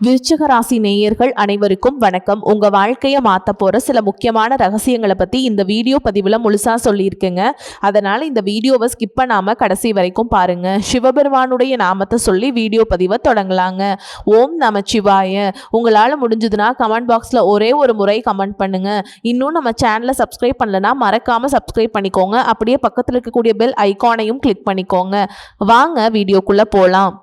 விருச்சிக ராசி நேயர்கள் அனைவருக்கும் வணக்கம். உங்க வாழ்க்கையை மாத்த போற சில முக்கியமான ரகசியங்களை பத்தி இந்த வீடியோ பதிவுல முழுசா சொல்லியிருக்கேங்க. அதனால இந்த வீடியோவை ஸ்கிப் பண்ணாம கடைசி வரைக்கும் பாருங்க. சிவபெருமானுடைய நாமத்தை சொல்லி வீடியோ பதிவை தொடங்கலாங்க. ஓம் நமச்சிவாய. உங்களால முடிஞ்சதுன்னா கமெண்ட் பாக்ஸ்ல ஒரே ஒரு முறை கமெண்ட் பண்ணுங்க. இன்னும் நம்ம சேனலை சப்ஸ்கிரைப் பண்ணலன்னா மறக்காம சப்ஸ்கிரைப் பண்ணிக்கோங்க. அப்படியே பக்கத்தில் இருக்கக்கூடிய பெல் ஐகானையும் கிளிக் பண்ணிக்கோங்க. வாங்க வீடியோக்குள்ள போலாம்.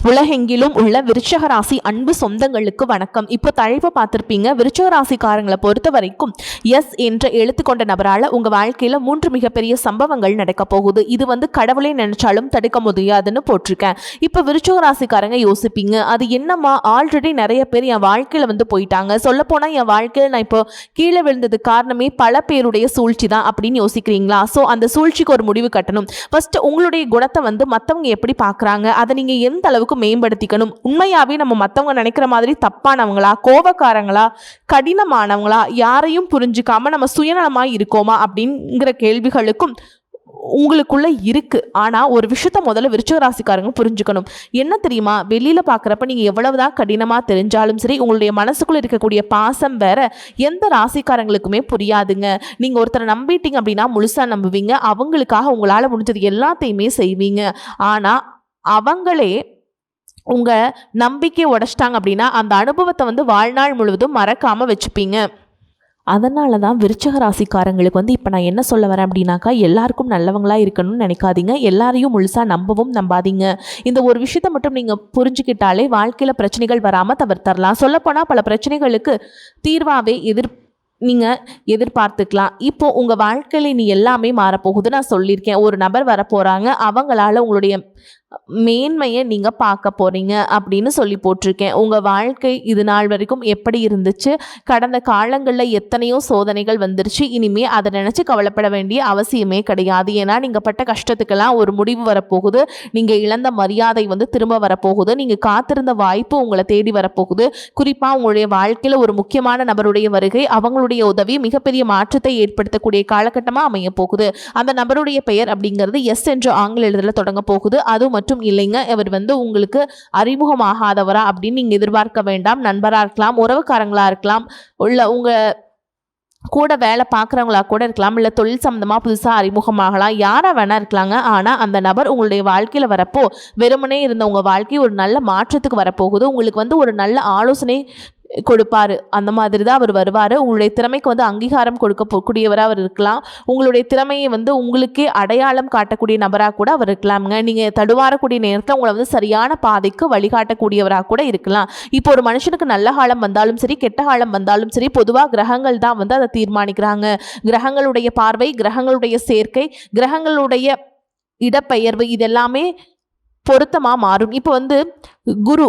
உலகெங்கிலும் உள்ள விருச்சிக ராசி அன்பு சொந்தங்களுக்கு வணக்கம். இப்போ தலைப்பை பார்த்துருப்பீங்க. விருச்சிக ராசிக்காரங்களை பொறுத்த வரைக்கும் எஸ் என்ற எழுத்து கொண்ட நபரால் உங்கள் வாழ்க்கையில் 3 மிகப்பெரிய சம்பவங்கள் நடக்க போகுது. இது கடவுளே நினைச்சாலும் தடுக்க முடியாதுன்னு போட்டிருக்கேன். இப்போ விருச்சிக ராசிக்காரங்க யோசிப்பீங்க, அது என்னம்மா ஆல்ரெடி நிறைய பேர் என் வாழ்க்கையில் போயிட்டாங்க, சொல்லப்போனால் என் வாழ்க்கையில் நான் இப்போ கீழே விழுந்தது காரணமே பல பேருடைய சூழ்ச்சி தான் அப்படின்னு யோசிக்கிறீங்களா? ஸோ அந்த சூழ்ச்சிக்கு ஒரு முடிவு கட்டணும். ஃபர்ஸ்ட் உங்களுடைய குணத்தை மற்றவங்க எப்படி பார்க்குறாங்க, அதை நீங்கள் எந்த அளவுக்கு மேம்படுத்திக்கணும். உண்மையாவே நம்ம மற்றவங்க நினைக்கிற மாதிரி தப்பானவங்களா, கோபக்காரங்களா, கடினமானவங்களா, யாரையும் புரிஞ்சுக்காம நம்ம சுயநலமாய் இருக்கோமா அப்படிங்கிற கேள்விகளுக்கும் உங்களுக்குள்ள இருக்கு. ஆனா ஒரு விஷயத்த முதல்ல விருச்சிக ராசிக்காரங்க புரிஞ்சுக்கணும். என்ன தெரியுமா, வெளியில பாக்குறப்ப நீங்க எவ்வளவுதான் கடினமா தெரிஞ்சாலும் சரி, உங்களுடைய மனசுக்குள்ள இருக்கக்கூடிய பாசம் வேற எந்த ராசிக்காரங்களுக்குமே புரியாதுங்க. நீங்க ஒருத்தரை நம்பிட்டீங்க அப்படின்னா முழுசா நம்புவீங்க. அவங்களுக்காக உங்களால முடிஞ்சது எல்லாத்தையுமே செய்வீங்க. ஆனா அவங்களே உங்க நம்பிக்கை உடைச்சிட்டாங்க அப்படின்னா அந்த அனுபவத்தை வாழ்நாள் முழுவதும் மறக்காம வச்சுப்பீங்க. அதனால தான் விருச்சிக ராசிக்காரங்களுக்கு இப்போ நான் என்ன சொல்ல வரேன் அப்படின்னாக்கா, எல்லாருக்கும் நல்லவங்களாக இருக்கணும்னு நினைக்காதீங்க. எல்லாரையும் முழுசாக நம்பவும் நம்பாதீங்க. இந்த ஒரு விஷயத்தை மட்டும் நீங்கள் புரிஞ்சுக்கிட்டாலே வாழ்க்கையில் பிரச்சனைகள் வராமல் தவிர்த்தரலாம். சொல்லப்போனால் பல பிரச்சனைகளுக்கு தீர்வாகவே நீங்கள் எதிர்பார்த்துக்கலாம். இப்போ உங்கள் வாழ்க்கையில் நீ எல்லாமே மாறப்போகுது. நான் சொல்லியிருக்கேன், ஒரு நபர் வரப்போகிறாங்க, அவங்களால உங்களுடைய மேன்மையை நீங்கள் பார்க்க போகிறீங்க அப்படின்னு சொல்லி போட்டிருக்கேன். உங்கள் வாழ்க்கை இது நாள் வரைக்கும் எப்படி இருந்துச்சு, கடந்த காலங்களில் எத்தனையோ சோதனைகள் வந்துருச்சு, இனிமே அதை நினச்சி கவலைப்பட வேண்டிய அவசியமே கிடையாது. ஏன்னா நீங்கள் பட்ட கஷ்டத்துக்கெல்லாம் ஒரு முடிவு வரப்போகுது. நீங்கள் இழந்த மரியாதை திரும்ப வரப்போகுது. நீங்கள் காத்திருந்த வாய்ப்பு உங்களை தேடி வரப்போகுது. குறிப்பாக உங்களுடைய வாழ்க்கையில் ஒரு முக்கியமான நபருடைய வருகை, அவங்களுடைய உதவி மிகப்பெரிய மாற்றத்தை ஏற்படுத்தக்கூடிய காலகட்டமாக அமைய போகுது. அந்த நபருடைய பெயர் அப்படிங்கிறது எஸ் என்ற ஆங்கில எழுதல தொடங்க போகுது. அது மட்டும் இல்லைங்க, அவர் உங்களுக்கு அறிமுகமாகாதவரா அப்படின்னு நீங்க எதிர்பார்க்க வேண்டாம். நண்பரா இருக்கலாம், உறவுக்காரங்களா இருக்கலாம், உங்க கூட வேலை பார்க்குறவங்களா கூட இருக்கலாம், இல்லை தொழில் சம்மந்தமாக புதுசாக அறிமுகமாகலாம், யாராக வேணா இருக்கலாங்க. ஆனால் அந்த நபர் உங்களுடைய வாழ்க்கையில் வரப்போ வெறுமனே இருந்த உங்கள் வாழ்க்கை ஒரு நல்ல மாற்றத்துக்கு வரப்போகுது. உங்களுக்கு ஒரு நல்ல ஆலோசனை கொடுப்பாரு. அந்த மாதிரி தான் அவர் வருவார். உங்களுடைய திறமைக்கு அங்கீகாரம் கொடுக்கக்கூடியவராக அவர் இருக்கலாம். உங்களுடைய திறமையை உங்களுக்கே அடையாளம் காட்டக்கூடிய நபராக கூட அவர் இருக்கலாம்ங்க. நீங்கள் தடுவாரக்கூடிய நேரத்தில் உங்களை சரியான பாதைக்கு வழிகாட்டக்கூடியவராக கூட இருக்கலாம். இப்போ ஒரு மனுஷனுக்கு நல்ல காலம் வந்தாலும் சரி, கெட்ட காலம் வந்தாலும் சரி, பொதுவாக கிரகங்கள் தான் அதை தீர்மானிக்கிறாங்க. கிரகங்களுடைய பார்வை, கிரகங்களுடைய சேர்க்கை, கிரகங்களுடைய இடப்பெயர்வு இதெல்லாமே பொருத்தமாக மாறும். இப்போ குரு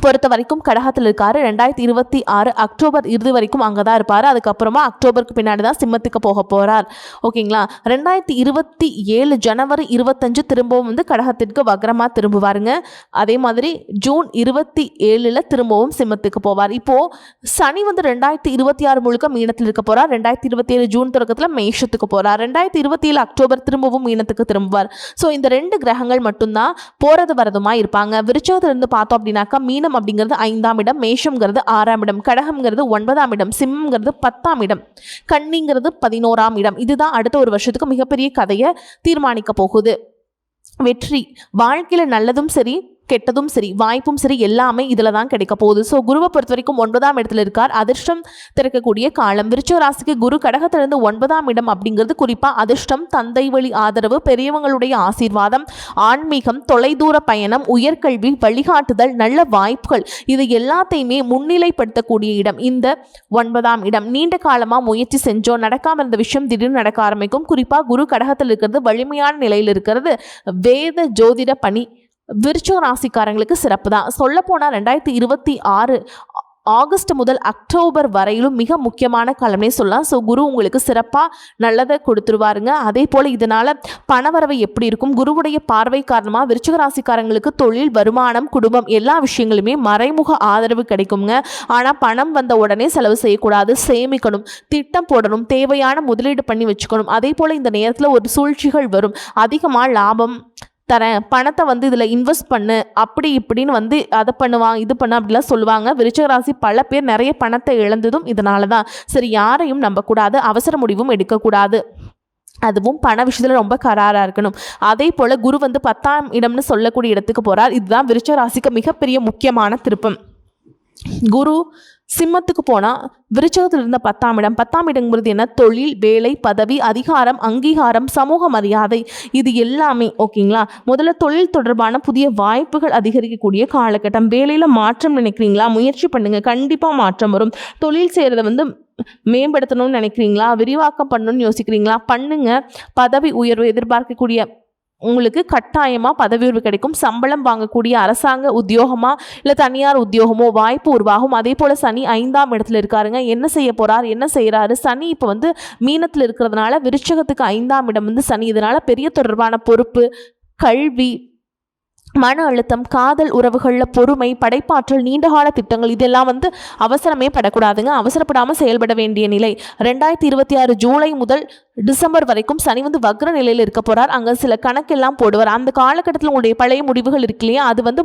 பொறுத்த வரைக்கும் கடகத்தில் இருக்காரு. 2026 அக்டோபர் இறுதி வரைக்கும் அங்கே தான் இருப்பார். அதுக்கப்புறமா அக்டோபருக்கு பின்னாடி தான் சிம்மத்துக்கு போக போகிறார். ஓகேங்களா? 2027 ஜனவரி 25 திரும்பவும் கடகத்திற்கு வக்ரமாக திரும்புவாருங்க. அதே மாதிரி ஜூன் 27 திரும்பவும் சிம்மத்துக்கு போவார். இப்போது சனி 2026 முழுக்க மீனத்தில் இருக்க போகிறார். 2027 ஜூன் தொடக்கத்தில் மேஷத்துக்கு போகிறார். 2027 அக்டோபர் திரும்பவும் மீனத்துக்கு திரும்புவார். ஸோ இந்த 2 கிரகங்கள் மட்டும்தான் போகிறது வரதுமா இருப்பாங்க. விருச்சகத்திலிருந்து பார்த்தோம் அப்படின்னாக்கா, மீனம் அப்படிங்கிறது 5ஆம் இடம், மேஷம்ங்கிறது 6ஆம் இடம், கடகம்ங்கிறது 9ஆம் இடம், சிம்மம்ங்கிறது 10ஆம் இடம், கன்னிங்கிறது 11ஆம் இடம். இதுதான் அடுத்த ஒரு வருஷத்துக்கு மிகப்பெரிய கதையை தீர்மானிக்க போகுது. வெற்றி வாழ்க்கையில் நல்லதும் சரி, கெட்டதும் சரி, வாய்ப்பும் சரி, எல்லாமே இதில் தான் கிடைக்க போகுது. ஸோ குருவை பொறுத்த வரைக்கும் 9ஆம் இடத்துல இருக்கார். அதிர்ஷ்டம் திறக்கக்கூடிய காலம். விருச்சிக ராசிக்கு குரு கடகத்திலிருந்து 9ஆம் இடம் அப்படிங்கிறது குறிப்பாக அதிர்ஷ்டம், தந்தை வழி ஆதரவு, பெரியவங்களுடைய ஆசீர்வாதம், ஆன்மீகம், தொலைதூர பயணம், உயர்கல்வி, வழிகாட்டுதல், நல்ல வாய்ப்புகள், இது எல்லாத்தையுமே முன்னிலைப்படுத்தக்கூடிய இடம் இந்த 9ஆம் இடம். நீண்ட காலமாக முயற்சி செஞ்சோம், நடக்காமல் இருந்த விஷயம் திடீர்னு நடக்க ஆரம்பிக்கும். குறிப்பாக குரு கடகத்தில் இருக்கிறது, வலிமையான நிலையில் இருக்கிறது, வேத ஜோதிட பணி விருச்சிக ராசிக்காரங்களுக்கு சிறப்பு தான். சொல்லப்போனால் 2026 ஆகஸ்ட் முதல் அக்டோபர் வரையிலும் மிக முக்கியமான காலமே சொல்லலாம். ஸோ குரு உங்களுக்கு சிறப்பாக நல்லதை கொடுத்துருவாருங்க. அதே போல் இதனால் பணவரவை எப்படி இருக்கும், குருவுடைய பார்வை காரணமாக விருச்சிக ராசிக்காரங்களுக்கு தொழில், வருமானம், குடும்பம் எல்லா விஷயங்களுமே மறைமுக ஆதரவு கிடைக்குங்க. ஆனால் பணம் வந்த உடனே செலவு செய்யக்கூடாது, சேமிக்கணும், திட்டம் போடணும், தேவையான முதலீடு பண்ணி வச்சுக்கணும். அதே போல் இந்த நேரத்தில் ஒரு சூழ்ச்சிகள் வரும், அதிகமாக லாபம் தரேன், பணத்தை வந்து இதில் இன்வெஸ்ட் பண்ணு, அப்படி இப்படின்னு வந்து அதை பண்ணுவாங்க இது பண்ண அப்படிலாம் சொல்லுவாங்க. விருச்சிக ராசி பல பேர் நிறைய பணத்தை இழந்ததும் இதனால தான். சரி, யாரையும் நம்பக்கூடாது, அவசர முடிவும் எடுக்கக்கூடாது, அதுவும் பண விஷயத்தில் ரொம்ப கராராக இருக்கணும். அதே போல் குரு வந்து 10ஆம் இடம்னு சொல்லக்கூடிய இடத்துக்கு போகிறார். இதுதான் விருச்சிக ராசிக்கு மிகப்பெரிய முக்கியமான திருப்பம். குரு சிம்மத்துக்கு போனால் விருச்சகத்தில் இருந்த 10ஆம் இடம். 10ஆம் இடங்கிறது என்ன? தொழில், வேலை, பதவி, அதிகாரம், அங்கீகாரம், சமூக மரியாதை, இது எல்லாமே. ஓகேங்களா? முதல்ல தொழில் தொடர்பான புதிய வாய்ப்புகள் அதிகரிக்கக்கூடிய காலகட்டம். வேலையில் மாற்றம் நினைக்கிறீங்களா? முயற்சி பண்ணுங்க, கண்டிப்பாக மாற்றம் வரும். தொழில் செய்கிறத வந்து மேம்படுத்தணும்னு நினைக்கிறீங்களா? விரிவாக்கம் பண்ணணும்னு யோசிக்கிறீங்களா? பண்ணுங்க. பதவி உயர்வு எதிர்பார்க்கக்கூடிய உங்களுக்கு கட்டாயமாக பதவி உயர்வு கிடைக்கும். சம்பளம் வாங்கக்கூடிய அரசாங்க உத்தியோகமா இல்லை தனியார் உத்தியோகமோ வாய்ப்பு உருவாகும். அதே போல் சனி 5ஆம் இடத்துல இருக்காருங்க. என்ன செய்ய போகிறார், என்ன செய்கிறாரு? சனி இப்போ வந்து மீனத்தில் இருக்கிறதுனால விருச்சகத்துக்கு 5ஆம் இடம் வந்து சனி. இதனால் பெரிய தொடர்பான பொறுப்பு, கல்வி, மன அழுத்தம், காதல் உறவுகளில் பொறுமை, படைப்பாற்றல், நீண்டகால திட்டங்கள், இதெல்லாம் வந்து அவசரமே படக்கூடாதுங்க. அவசரப்படாமல் செயல்பட வேண்டிய நிலை. 2026 ஜூலை முதல் டிசம்பர் வரைக்கும் சனி வந்து வக்ர நிலையில் இருக்க போகிறார். அங்கே சில கணக்கெல்லாம் போடுவார். அந்த காலகட்டத்தில் உங்களுடைய பழைய முடிவுகள் இருக்கு இல்லையா, அது வந்து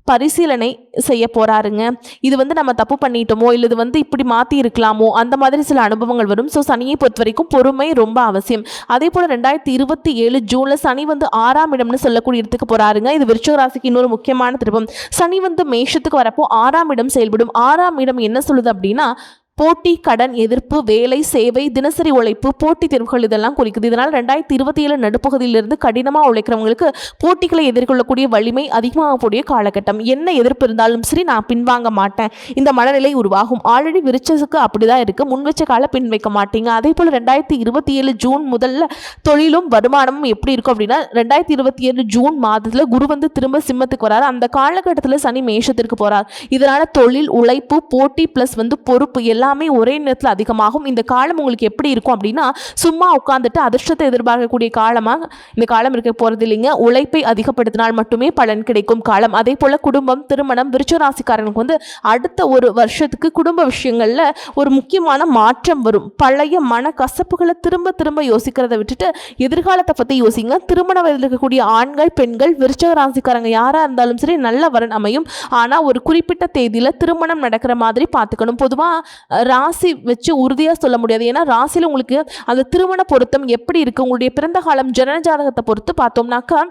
பரிசீலனை செய்ய போகிறாருங்க. இது வந்து நம்ம தப்பு பண்ணிட்டோமோ, இல்லை இது வந்து இப்படி மாற்றி இருக்கலாமோ, அந்த மாதிரி சில அனுபவங்கள் வரும். ஸோ சனியை பொறுத்த வரைக்கும் பொறுமை ரொம்ப அவசியம். அதே போல் 2027 ஜூனில் சனி வந்து 6ஆம் இடம்னு சொல்லக்கூடிய இடத்துக்கு போகிறாருங்க. இது விருச்சிக ராசிக்கு இன்னொரு முக்கியமான திருப்பம். சனி வந்து மேஷத்துக்கு வரப்போ 6ஆம் இடம் செயல்படும். 6ஆம் இடம் என்ன சொல்லுது அப்படின்னா போட்டி, கடன், எதிர்ப்பு, வேலை, சேவை, தினசரி உழைப்பு, போட்டித் தேர்வுகள், இதெல்லாம் குறிக்குது. இதனால் 2027 நடுப்பகுதியிலிருந்து கடினமாக உழைக்கிறவங்களுக்கு போட்டிகளை எதிர்கொள்ளக்கூடிய வலிமை அதிகமாகக்கூடிய காலகட்டம். என்ன எதிர்ப்பு இருந்தாலும் சரி, நான் பின்வாங்க மாட்டேன், இந்த மனநிலை உருவாகும். ஆல்ரெடி விருச்சத்துக்கு அப்படிதான் இருக்குது. முன் வச்ச கால பின் வைக்க மாட்டீங்க. அதே போல் 2027 ஜூன் முதல்ல தொழிலும் வருமானமும் எப்படி இருக்கும் அப்படின்னா 2027 ஜூன் மாதத்தில் குரு வந்து திரும்ப சிம்மத்துக்கு வராது. அந்த காலகட்டத்தில் சனி மேஷத்திற்கு போகிறார். இதனால் தொழில், உழைப்பு, போட்டி ப்ளஸ் வந்து பொறுப்பு எல்லாமே ஒரே நேரத்தில் அதிகமாகும். இந்த காலம் உங்களுக்கு எப்படி இருக்கும் அப்படின்னா சும்மா உட்காந்துட்டு அதிர்ஷ்டத்தை எதிர்பார்க்கக்கூடிய காலமாக இந்த காலம் இருக்க போகிறது இல்லைங்க. உழைப்பை அதிகப்படுத்தினால் மட்டுமே பலன் கிடைக்கும் காலம். அதே போல் குடும்பம், திருமணம், விருச்சிக ராசிக்காரங்களுக்கு வந்து அடுத்த ஒரு வருஷத்துக்கு குடும்ப விஷயங்களில் ஒரு முக்கியமான மாற்றம் வரும். பழைய மன கசப்புகளை திரும்ப திரும்ப யோசிக்கிறத விட்டுட்டு எதிர்காலத்தை பற்றி யோசிங்க. திருமண வயதில் இருக்கக்கூடிய ஆண்கள், பெண்கள், விருச்சிக ராசிக்காரங்க யாராக இருந்தாலும் சரி நல்ல வரன் அமையும். ஆனால் ஒரு குறிப்பிட்ட தேதியில் திருமணம் நடக்கிற மாதிரி பார்த்துக்கணும். பொதுவாக ராசி வச்சு உறுதியாக சொல்ல முடியாது. ஏன்னா ராசியில் உங்களுக்கு அந்த திருமண பொருத்தம் எப்படி இருக்குது, உங்களுடைய பிறந்த காலம் ஜனன ஜாதகத்தை பொறுத்து பார்த்தோம்னாக்கா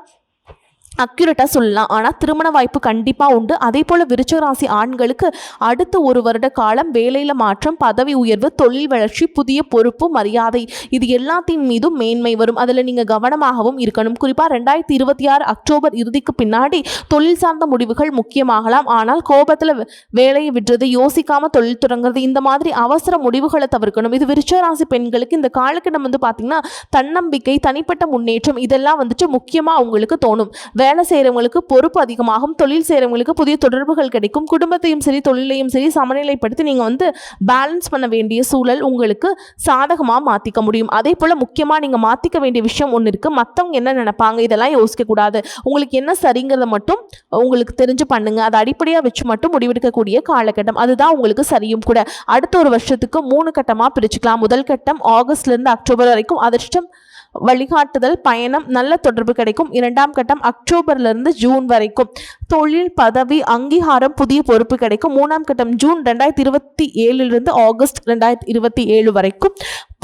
அக்யூரேட்டாக சொல்லலாம். ஆனால் திருமண வாய்ப்பு கண்டிப்பாக உண்டு. அதே போல் விருச்சிக ராசி ஆண்களுக்கு அடுத்த ஒரு வருட காலம் வேலையில் மாற்றம், பதவி உயர்வு, தொழில் வளர்ச்சி, புதிய பொறுப்பு, மரியாதை, இது எல்லாத்தின் மீதும் மேன்மை வரும். அதில் நீங்கள் கவனமாகவும் இருக்கணும். குறிப்பாக 2026 அக்டோபர் இறுதிக்கு பின்னாடி தொழில் சார்ந்த முடிவுகள் முக்கியமாகலாம். ஆனால் கோபத்தில் வேலையை விடுறது, யோசிக்காமல் தொழில் தொடங்குறது, இந்த மாதிரி அவசர முடிவுகளை தவிர்க்கணும். இது விருச்சிக ராசி பெண்களுக்கு இந்த காலகட்டம் வந்து பார்த்திங்கன்னா தன்னம்பிக்கை, தனிப்பட்ட முன்னேற்றம், இதெல்லாம் வந்துட்டு முக்கியமாக அவங்களுக்கு தோணும். வேலை செய்கிறவங்களுக்கு பொறுப்பு அதிகமாகும். தொழில் செய்கிறவங்களுக்கு புதிய தொடர்புகள் கிடைக்கும். குடும்பத்தையும் சரி தொழிலையும் சரி சமநிலைப்படுத்தி நீங்கள் வந்து பேலன்ஸ் பண்ண வேண்டிய சூழல் உங்களுக்கு சாதகமாக மாற்றிக்க முடியும். அதே போல் முக்கியமாக நீங்கள் மாற்றிக்க வேண்டிய விஷயம் ஒன்று இருக்குது. மற்றவங்க என்ன நினைப்பாங்க, இதெல்லாம் யோசிக்கக்கூடாது. உங்களுக்கு என்ன சரிங்கிறத மட்டும் உங்களுக்கு தெரிஞ்சு பண்ணுங்கள். அதை அடிப்படையாக வச்சு மட்டும் முடிவெடுக்கக்கூடிய காலகட்டம். அதுதான் உங்களுக்கு சரியும் கூட. அடுத்த ஒரு வருஷத்துக்கு 3 கட்டமாக பிரிச்சுக்கலாம். முதல் கட்டம் ஆகஸ்ட்லேருந்து அக்டோபர் வரைக்கும் அதிர்ஷ்டம், வழிகாட்டுதல், பயணம், நல்ல தொடர்பு கிடைக்கும். 2ஆம் கட்டம் அக்டோபர்லேருந்து ஜூன் வரைக்கும் தொழில், பதவி, அங்கீகாரம், புதிய பொறுப்பு கிடைக்கும். 3ஆம் கட்டம் ஜூன் 2027 ஆகஸ்ட் 2027 வரைக்கும்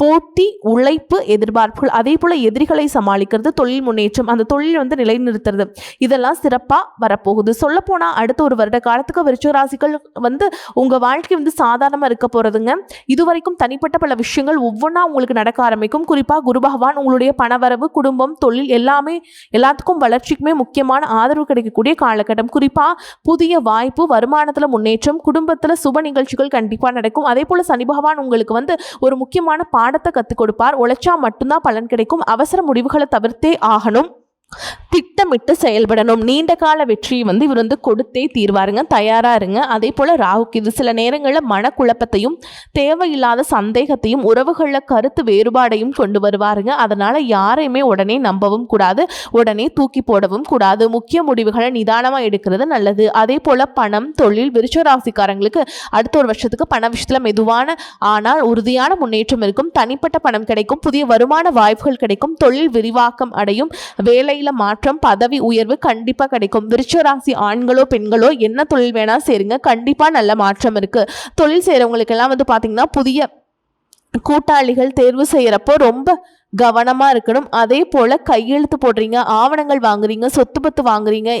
போட்டி, உழைப்பு, எதிர்பார்ப்புகள், அதே போல் எதிரிகளை சமாளிக்கிறது, தொழில் முன்னேற்றம், அந்த தொழில் வந்து நிலைநிறுத்துறது, இதெல்லாம் சிறப்பாக வரப்போகுது. சொல்லப்போனால் அடுத்த ஒரு வருட காலத்துக்கு விருச்சிக ராசிகள் வந்து உங்கள் வாழ்க்கை வந்து சாதாரணமாக இருக்க போகிறதுங்க. இதுவரைக்கும் தனிப்பட்ட பல விஷயங்கள் ஒவ்வொன்றா உங்களுக்கு நடக்க ஆரம்பிக்கும். குறிப்பாக குரு பகவான் உங்களுடைய பணவரவு, குடும்பம், தொழில் எல்லாத்துக்கும் வளர்ச்சிக்குமே முக்கியமான ஆதரவு கிடைக்கக்கூடிய காலகட்டம். குறிப்பாக புதிய வாய்ப்பு, வருமானத்தில் முன்னேற்றம், குடும்பத்தில் சுப நிகழ்ச்சிகள் கண்டிப்பாக நடக்கும். அதே போல் சனி பகவான் உங்களுக்கு வந்து ஒரு முக்கியமான பாடத்தை கற்றுக் கொடுப்பார். உழைச்சா மட்டும்தான் பலன் கிடைக்கும். அவசர முடிவுகளை தவிர்த்தே ஆகணும். திட்டமிட்டு செயல்படணும். நீண்ட கால வெற்றியை வந்து இவர் வந்து கொடுத்தே தீர்வாருங்க. தயாராக இருங்க. அதே போல் ராகுக்கு இது சில நேரங்களில் மனக்குழப்பத்தையும் தேவையில்லாத சந்தேகத்தையும் உறவுகளில் கருத்து வேறுபாடையும் கொண்டு வருவாருங்க. அதனால் யாரையுமே உடனே நம்பவும் கூடாது, உடனே தூக்கி போடவும் கூடாது. முக்கிய முடிவுகளை நிதானமாக எடுக்கிறது நல்லது. அதே போல் பணம், தொழில், விருச்சிக ராசிக்காரங்களுக்கு அடுத்த ஒரு வருஷத்துக்கு பண விஷயத்தில் மெதுவான ஆனால் உறுதியான முன்னேற்றம் இருக்கும். தனிப்பட்ட பணம் கிடைக்கும். புதிய வருமான வாய்ப்புகள் கிடைக்கும். தொழில் விரிவாக்கம் அடையும். வேலை வேலையில மாற்றம், பதவி உயர்வு கண்டிப்பா கிடைக்கும். விருச்சிக ராசி ஆண்களோ பெண்களோ என்ன தொழில் வேணா சேருங்க, கண்டிப்பா நல்ல மாற்றம் இருக்கு. தொழில் செய்யறவங்களுக்கு எல்லாம் வந்து பாத்தீங்கன்னா புதிய கூட்டாளிகள் தேர்வு செய்யறப்போ ரொம்ப கவனமா இருக்கணும். அதே போல கையெழுத்து போடுறீங்க, ஆவணங்கள் வாங்குறீங்க, சொத்து பத்து வாங்குறீங்க,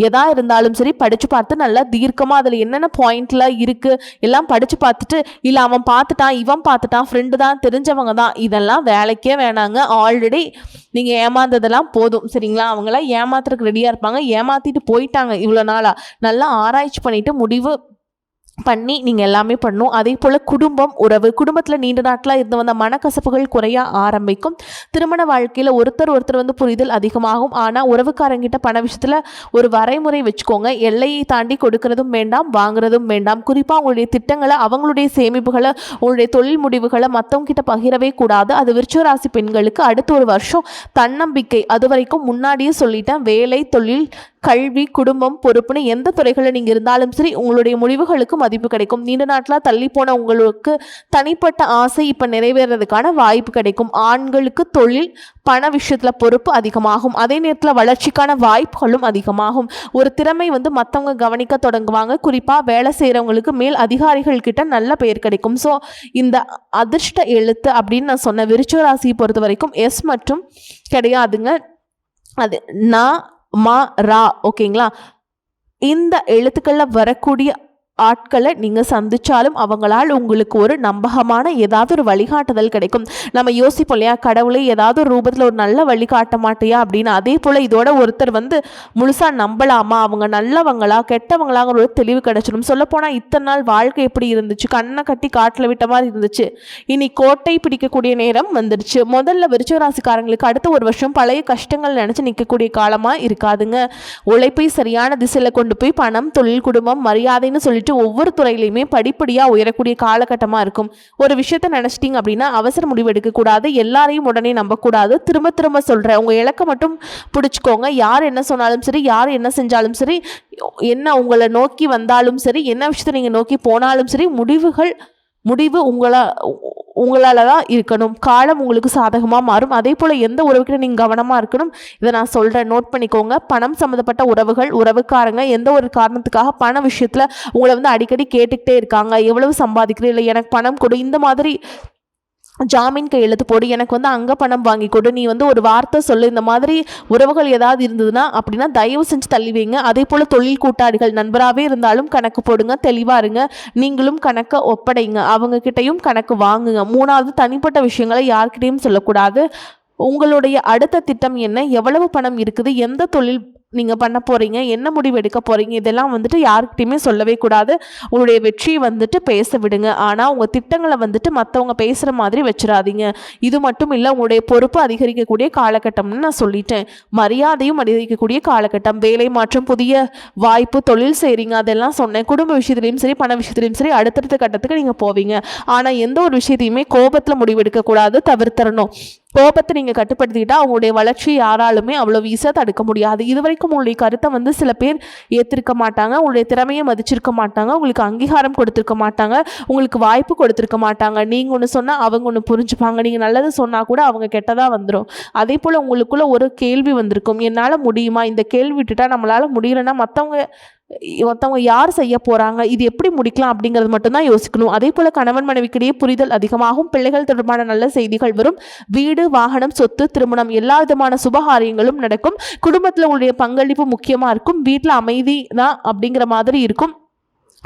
எதா இருந்தாலும் சரி படிச்சு பார்த்து நல்லா தீர்க்கமா அதுல என்னென்ன பாயிண்ட்லாம் இருக்கு எல்லாம் படிச்சு பார்த்துட்டு, இல்ல அவன் பார்த்துட்டான் இவன் பார்த்துட்டான் ஃப்ரெண்டு தான் தெரிஞ்சவங்க தான், இதெல்லாம் வேலைக்கே வேணாங்க. ஆல்ரெடி நீங்க ஏமாந்ததெல்லாம் போதும் சரிங்களா. அவங்களாம் ஏமாத்துறதுக்கு ரெடியா இருப்பாங்க, ஏமாத்திட்டு போயிட்டாங்க இவ்வளோ நாளா. நல்லா ஆராய்ச்சி பண்ணிட்டு முடிவு பண்ணி நீங்கள் எல்லாமே பண்ணணும். அதே போல் குடும்பம், உறவு, குடும்பத்தில் நீண்ட நாட்களாக இருந்து வந்த மனக்கசப்புகள் குறைய ஆரம்பிக்கும். திருமண வாழ்க்கையில் ஒருத்தர் வந்து புரிதல் அதிகமாகும். ஆனால் உறவுக்காரங்கிட்ட பண விஷயத்தில் ஒரு வரைமுறை வச்சுக்கோங்க. எல்லையை தாண்டி கொடுக்கறதும் வேண்டாம், வாங்குறதும் வேண்டாம். குறிப்பாக உங்களுடைய திட்டங்களை, அவங்களுடைய சேமிப்புகளை, உங்களுடைய தொழில் முடிவுகளை மற்றவங்க கிட்ட பகிரவே கூடாது. அது விருச்சிக ராசி பெண்களுக்கு அடுத்த ஒரு வருஷம் தன்னம்பிக்கை. அது வரைக்கும் முன்னாடியே சொல்லிட்டேன், வேலை, தொழில், கல்வி, குடும்பம், பொறுப்புன்னு எந்த துறைகளில் நீங்கள் இருந்தாலும் சரி உங்களுடைய முடிவுகளுக்கு மதிப்பு கிடைக்கும். நீண்ட நாட்களாக தள்ளி போன உங்களுக்கு தனிப்பட்ட ஆசை இப்போ நிறைவேறதுக்கான வாய்ப்பு கிடைக்கும். ஆண்களுக்கு தொழில், பண விஷயத்தில் பொறுப்பு அதிகமாகும். அதே நேரத்தில் வளர்ச்சிக்கான வாய்ப்புகளும் அதிகமாகும். ஒரு திறமை வந்து மற்றவங்க கவனிக்க தொடங்குவாங்க. குறிப்பாக வேலை செய்கிறவங்களுக்கு மேல் அதிகாரிகள் கிட்ட நல்ல பெயர் கிடைக்கும். ஸோ இந்த அதிர்ஷ்ட எழுத்து அப்படின்னு நான் சொன்ன விருச்சிக ராசியை பொறுத்த வரைக்கும் எஸ் மற்றும் கிடையாதுங்க. அது நான் மா ரா ஓகேங்களா. இந்த எழுத்துக்களில் வரக்கூடிய ஆட்களை நீங்கள் சந்திச்சாலும் அவங்களால் உங்களுக்கு ஒரு நம்பகமான ஏதாவது ஒரு வழிகாட்டுதல் கிடைக்கும். நம்ம யோசிப்போம் இல்லையா, கடவுளை ஏதாவது ஒரு ரூபத்தில் ஒரு நல்ல வழிகாட்ட மாட்டியா அப்படின்னு. அதே போல் இதோட ஒருத்தர் வந்து முழுசாக நம்பலாமா, அவங்க நல்லவங்களா கெட்டவங்களாங்கிற ஒரு தெளிவு கிடைச்சிடும். சொல்லப்போனால் இத்தனை நாள் வாழ்க்கை எப்படி இருந்துச்சு, கண்ணை கட்டி காட்டில் விட்ட மாதிரி இருந்துச்சு, இனி கோட்டை பிடிக்கக்கூடிய நேரம் வந்துடுச்சு. முதல்ல விருச்சிக ராசிக்காரங்களுக்கு அடுத்த ஒரு வருஷம் பழைய கஷ்டங்கள் நினச்சி நிற்கக்கூடிய காலமாக இருக்காதுங்க. உழைப்பை சரியான திசையில் கொண்டு போய் பணம், தொழில், குடும்பம், மரியாதைன்னு சொல்லிட்டு ஒவ்வொரு துறையிலையுமே படிப்படியாக உயரக்கூடிய காலகட்டமாக இருக்கும். ஒரு விஷயத்த நினச்சிட்டிங்க அப்படின்னா அவசர முடிவு எடுக்கக்கூடாது, எல்லாரையும் உடனே நம்பக்கூடாது. திரும்ப திரும்ப சொல்கிறேன், உங்கள் இலக்கை மட்டும் பிடிச்சிக்கோங்க. யார் என்ன சொன்னாலும் சரி, யார் என்ன செஞ்சாலும் சரி, என்ன உங்களை நோக்கி வந்தாலும் சரி, என்ன விஷயத்தை நீங்கள் நோக்கி போனாலும் சரி, முடிவு உங்களால் தான் இருக்கணும். காலம் உங்களுக்கு சாதகமாக மாறும். அதே போல் எந்த உறவுக்கிட்ட நீங்கள் கவனமாக இருக்கணும். இதை நான் சொல்கிறேன், நோட் பண்ணிக்கோங்க. பணம் சம்மந்தப்பட்ட உறவுகள், உறவுக்காரங்க எந்த ஒரு காரணத்துக்காக பண விஷயத்தில் உங்களை வந்து அடிக்கடி கேட்டுக்கிட்டே இருக்காங்க. எவ்வளவு சம்பாதிக்கிறேன், இல்லை எனக்கு பணம் கொடு, இந்த மாதிரி ஜாமீன் கையெழுத்து போடு, எனக்கு வந்து அங்கே பணம் வாங்கி கொடு, நீ வந்து ஒரு வார்த்தை சொல்லு, இந்த மாதிரி உறவுகள் ஏதாவது இருந்ததுன்னா அப்படின்னா தயவு செஞ்சு தள்ளி வைங்க. அதே போல் தொழில் கூட்டாளிகள் நண்பராகவே இருந்தாலும் கணக்கு போடுங்க, தெளிவாக இருங்க. நீங்களும் கணக்கை ஒப்படைங்க, அவங்கக்கிட்டையும் கணக்கு வாங்குங்க. மூணாவது, தனிப்பட்ட விஷயங்களை யார்கிட்டையும் சொல்லக்கூடாது. உங்களுடைய அடுத்த திட்டம் என்ன, எவ்வளவு பணம் இருக்குது, எந்த தொழில் நீங்கள் பண்ண போகிறீங்க, என்ன முடிவு எடுக்க போகிறீங்க, இதெல்லாம் வந்துட்டு யாருக்கிட்டையுமே சொல்லவே கூடாது. உங்களுடைய வெற்றியை வந்துட்டு பேச விடுங்க. ஆனால் உங்கள் திட்டங்களை வந்துட்டு மற்றவங்க பேசுகிற மாதிரி வச்சிடாதீங்க. இது மட்டும் இல்லை, உங்களுடைய பொறுப்பு அதிகரிக்கக்கூடிய காலகட்டம்னு நான் சொல்லிட்டேன். மரியாதையும் அதிகரிக்கக்கூடிய காலகட்டம். வேலை மாற்றம், புதிய வாய்ப்பு, தொழில் செய்கிறீங்க, அதெல்லாம் சொன்னேன். குடும்ப விஷயத்துலையும் சரி, பண விஷயத்துலையும் சரி அடுத்தடுத்த கட்டத்துக்கு நீங்கள் போவீங்க. ஆனால் எந்த ஒரு விஷயத்தையுமே கோபத்தில் முடிவெடுக்கக்கூடாது, தவிர்த்தரணும். கோபத்தை நீங்கள் கட்டுப்படுத்திக்கிட்டா அவங்களுடைய வளர்ச்சி யாராலுமே அவ்வளோ ஈஸியாக தடுக்க முடியாது. இது வரைக்கும் உங்களுடைய கருத்தை வந்து சில பேர் ஏற்றிருக்க மாட்டாங்க, உங்களுடைய திறமையை மதிச்சிருக்க மாட்டாங்க, உங்களுக்கு அங்கீகாரம் கொடுத்துருக்க மாட்டாங்க, உங்களுக்கு வாய்ப்பு கொடுத்துருக்க மாட்டாங்க. நீங்கள் ஒன்று சொன்னால் அவங்க ஒன்று புரிஞ்சுப்பாங்க, நீங்கள் நல்லது சொன்னால் கூட அவங்க கெட்டதாக வந்துடும். அதே போல் உங்களுக்குள்ள ஒரு கேள்வி வந்திருக்கும், என்னால் முடியுமா, இந்த கேள்வி விட்டுட்டா நம்மளால் முடியலைன்னா மற்றவங்க யார் செய்ய போகிறாங்க, இது எப்படி முடிக்கலாம் அப்படிங்கிறது மட்டும்தான் யோசிக்கணும். அதே போல் கணவன் மனைவிக்கிடையே புரிதல் அதிகமாகும். பிள்ளைகள் தொடர்பான நல்ல செய்திகள் வரும். வீடு, வாகனம், சொத்து, திருமணம் எல்லா விதமான சுபகாரியங்களும் நடக்கும். குடும்பத்தில் உங்களுடைய பங்களிப்பு முக்கியமாக இருக்கும். வீட்டில் அமைதி தான் அப்படிங்கிற மாதிரி இருக்கும்.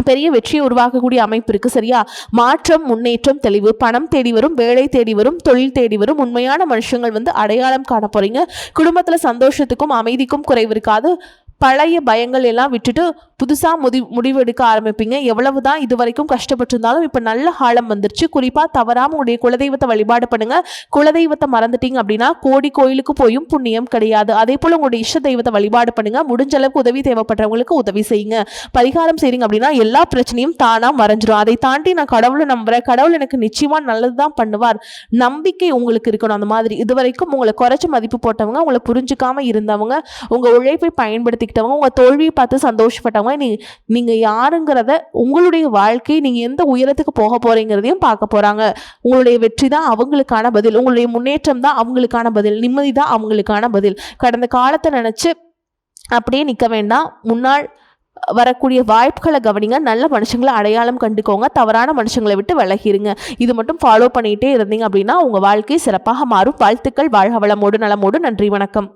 பெரிய வெற்றியை உருவாக்கக்கூடிய அமைப்பு இருக்கு. சரியா? மாற்றம், முன்னேற்றம், தெளிவு, பணம் தேடி வரும், வேலை தேடி வரும், தொழில் தேடி வரும். உண்மையான மனுஷங்கள் வந்து அடையாளம் காண போறீங்க. குடும்பத்தில் சந்தோஷத்துக்கும் அமைதிக்கும் குறைவு இருக்காது. பழைய பயங்கள் எல்லாம் விட்டுட்டு புதுசாக முடிவெடுக்க ஆரம்பிப்பீங்க. எவ்வளவு தான் இது வரைக்கும் கஷ்டப்பட்டிருந்தாலும் இப்போ நல்ல காலம் வந்துருச்சு. குறிப்பாக தவறாமல் உங்களுடைய குலதெய்வத்தை வழிபாடு பண்ணுங்க. குலதெய்வத்தை மறந்துட்டீங்க அப்படின்னா கோடி கோயிலுக்கு போயும் புண்ணியம் கிடையாது. அதே போல் உங்களுடைய இஷ்ட தெய்வத்தை வழிபாடு பண்ணுங்க. முடிஞ்ச அளவுக்கு உதவி தேவைப்படுறவங்களுக்கு உதவி செய்யுங்க. பரிகாரம் செய்றீங்க அப்படின்னா எல்லா பிரச்சனையும் தானாக மறைஞ்சிடும். அதை தாண்டி நான் கடவுளை நம்புறேன், கடவுள் எனக்கு நிச்சயமாக நல்லது தான் பண்ணுவார், நம்பிக்கை உங்களுக்கு இருக்கணும். அந்த மாதிரி இது வரைக்கும் உங்களை குறைச்சி மதிப்பு போட்டவங்க, உங்களை புரிஞ்சுக்காம இருந்தவங்க, உங்கள் உழைப்பை பயன்படுத்தி ஏற்றுக்கிட்டவங்க, உங்கள் தோல்வியை பார்த்து சந்தோஷப்பட்டவங்க, நீங்கள் யாருங்கிறத, உங்களுடைய வாழ்க்கை நீங்கள் எந்த உயரத்துக்கு போக போகிறீங்கிறதையும் பார்க்க போகிறாங்க. உங்களுடைய வெற்றி தான் அவங்களுக்கான பதில், உங்களுடைய முன்னேற்றம் தான் அவங்களுக்கான பதில், நிம்மதி தான் அவங்களுக்கான பதில். கடந்த காலத்தை நினச்சி அப்படியே நிற்க வேண்டாம். முன்னாள் வரக்கூடிய வாய்ப்புகளை கவனிங்க. நல்ல மனுஷங்களை அடையாளம் கண்டுக்கோங்க. தவறான மனுஷங்களை விட்டு விலகிருங்க. இது மட்டும் ஃபாலோ பண்ணிகிட்டே இருந்தீங்க அப்படின்னா உங்கள் வாழ்க்கை சிறப்பாக மாறும். வாழ்த்துக்கள். வாழ்க வளமோடு நலமோடு. நன்றி, வணக்கம்.